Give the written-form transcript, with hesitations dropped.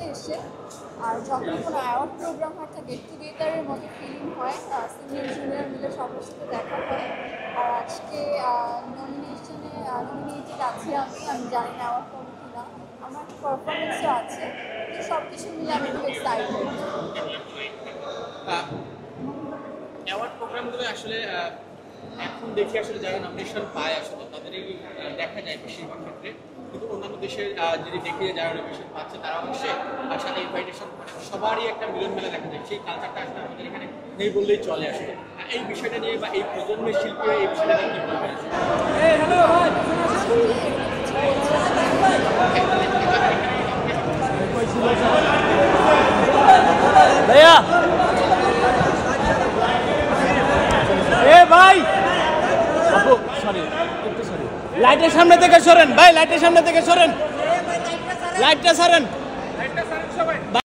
এসে আর যখন কোনো অ্যাওয়ার্ড প্রোগ্রাম হয় একটা গেট টুগেদারের মতো ফিলিং হয়, সিনিয়র জুনিয়র মিলে সবার সাথে দেখা হয়। আর আজকে নমিনেটেড আছি আমি জানি না অ্যাওয়ার্ড পাবো কিনা, আমার একটা পারফরমেন্সও আছে, তো সব কিছু মিলে আমি খুব এক্সাইটেড। অ্যাওয়ার্ড প্রোগ্রামগুলো আসলে এখন দেখি আসলে যারা নমিনেশন পায় আসলে তাদেরই দেখা যায় বেশিরভাগ ক্ষেত্রে, কিন্তু অন্যান্য দেশের যদি দেখি যারা নমিনেশন পাচ্ছে তারা হচ্ছে আর সাথে ইনভাইটেশন সবারই একটা মিলন মেলা দেখা যায়, সেই কালচারটা আসলে আমাদের এখানে নেই বললেই চলে আসলে। এই বিষয়টা নিয়ে বা এই প্রজন্মের শিল্পীরা এই বিষয়টা নিয়ে কি বলবেন? ভাইয়া ভাই লাইটের সামনে থেকে সরেন ভাই, লাইটের সামনে থেকে সরেন, লাইটটা সরেন।